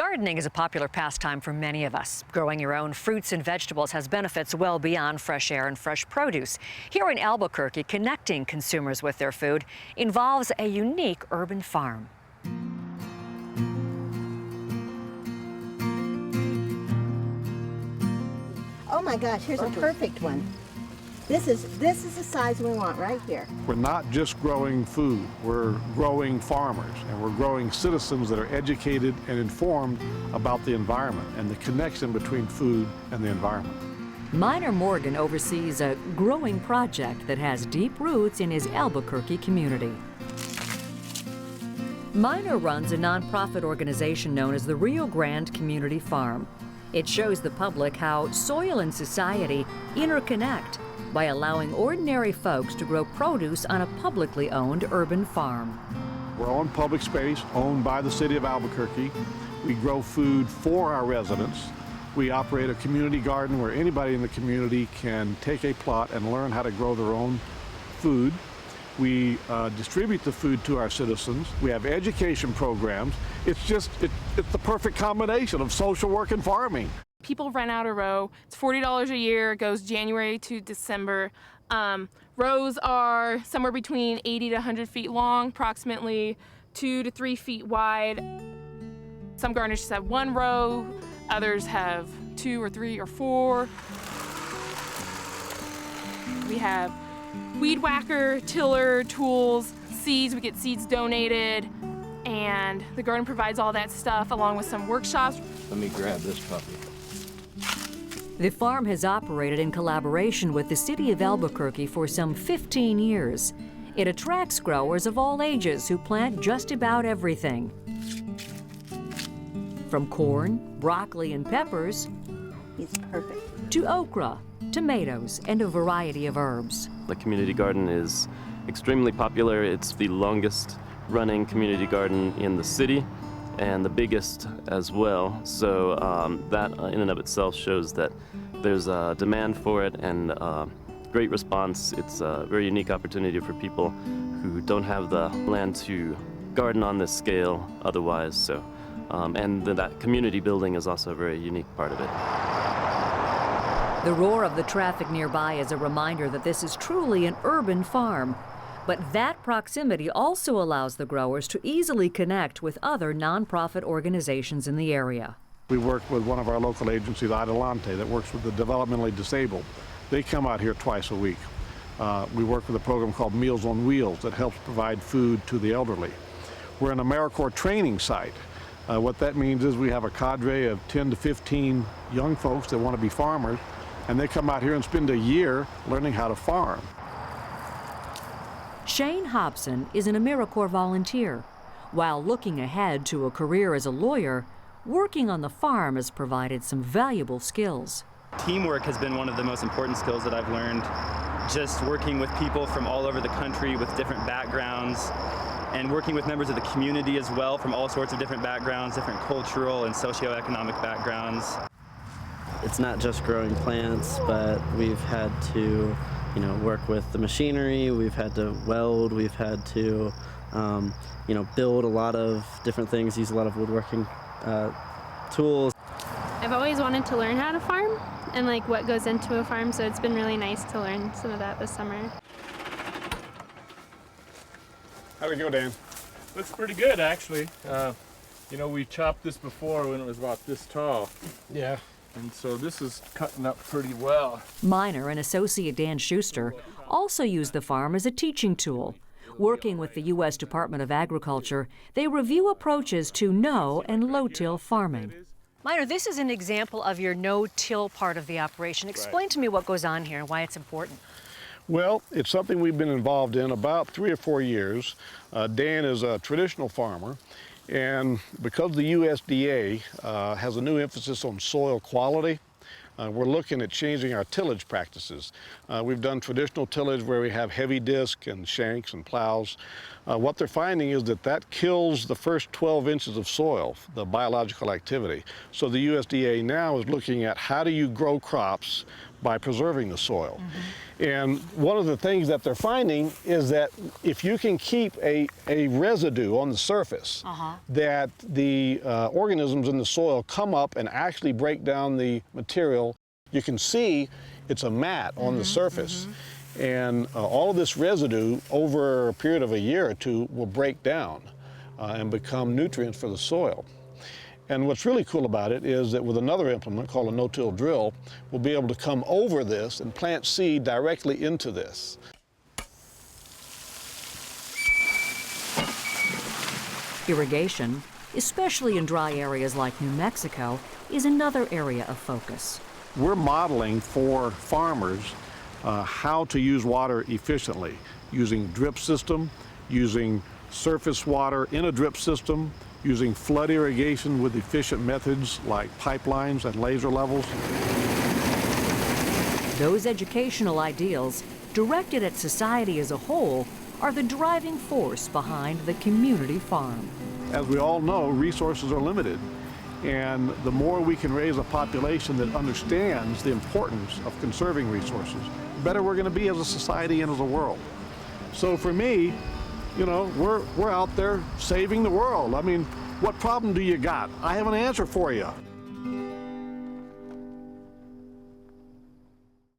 Gardening is a popular pastime for many of us. Growing your own fruits and vegetables has benefits well beyond fresh air and fresh produce. Here in Albuquerque, connecting consumers with their food involves a unique urban farm. Oh my gosh, here's a perfect one. This is the size we want right here. We're not just growing food, we're growing farmers, and we're growing citizens that are educated and informed about the environment and the connection between food and the environment. Minor Morgan oversees a growing project that has deep roots in his Albuquerque community. Minor runs a nonprofit organization known as the Rio Grande Community Farm. It shows the public how soil and society interconnect by allowing ordinary folks to grow produce on a publicly owned urban farm. We're on public space owned by the city of Albuquerque. We grow food for our residents. We operate a community garden where anybody in the community can take a plot and learn how to grow their own food. We distribute the food to our citizens. We have education programs. It's the perfect combination of social work and farming. People rent out a row. It's $40 a year. It goes January to December. Rows are somewhere between 80 to 100 feet long, approximately 2 to 3 feet wide. Some gardens just have one row. Others have 2 or 3 or 4. We have weed whacker, tiller, tools, seeds. We get seeds donated, and the garden provides all that stuff along with some workshops. Let me grab this puppy. The farm has operated in collaboration with the city of Albuquerque for some 15 years. It attracts growers of all ages who plant just about everything. From corn, broccoli, and peppers, He's perfect, to okra, tomatoes, and a variety of herbs. The community garden is extremely popular. It's the longest running community garden in the city and the biggest as well. So that in and of itself shows that there's a demand for it and great response. It's a very unique opportunity for people who don't have the land to garden on this scale otherwise. So, and that community building is also a very unique part of it. The roar of the traffic nearby is a reminder that this is truly an urban farm. But that proximity also allows the growers to easily connect with other nonprofit organizations in the area. We work with one of our local agencies, Adelante, that works with the developmentally disabled. They come out here twice a week. We work with a program called Meals on Wheels that helps provide food to the elderly. We're an AmeriCorps training site. What that means is we have a cadre of 10 to 15 young folks that want to be farmers, and they come out here and spend a year learning how to farm. Shane Hobson is an AmeriCorps volunteer. While looking ahead to a career as a lawyer, working on the farm has provided some valuable skills. Teamwork has been one of the most important skills that I've learned. Just working with people from all over the country with different backgrounds, and working with members of the community as well from all sorts of different backgrounds, different cultural and socioeconomic backgrounds. It's not just growing plants, but we've had to work with the machinery, we've had to weld, we've had to, build a lot of different things, use a lot of woodworking tools. I've always wanted to learn how to farm and what goes into a farm, so it's been really nice to learn some of that this summer. How'd it go, Dan? Looks pretty good, actually. We chopped this before when it was about this tall. Yeah. And so this is cutting up pretty well. Minor and associate Dan Schuster also use the farm as a teaching tool. Working with the U.S. Department of Agriculture, they review approaches to no- and low-till farming. Minor, this is an example of your no-till part of the operation. Explain to me what goes on here and why it's important. Well, it's something we've been involved in about 3 or 4 years. Dan is a traditional farmer, and because the USDA has a new emphasis on soil quality, we're looking at changing our tillage practices. We've done traditional tillage where we have heavy disc and shanks and plows. What they're finding is that kills the first 12 inches of soil, the biological activity. So the USDA now is looking at how do you grow crops by preserving the soil. And one of the things that they're finding is that if you can keep a residue on the surface, that the organisms in the soil come up and actually break down the material. You can see it's a mat on the surface. And all of this residue over a period of a year or two will break down and become nutrients for the soil. And what's really cool about it is that with another implement called a no-till drill, we'll be able to come over this and plant seed directly into this. Irrigation, especially in dry areas like New Mexico, is another area of focus. We're modeling for farmers how to use water efficiently, using drip system, using surface water in a drip system, using flood irrigation with efficient methods like pipelines and laser levels. Those educational ideals, directed at society as a whole, are the driving force behind the community farm. As we all know, resources are limited, and the more we can raise a population that understands the importance of conserving resources, the better we're going to be as a society and as a world. So for me, you know, we're out there saving the world. I mean, what problem do you got? I have an answer for you.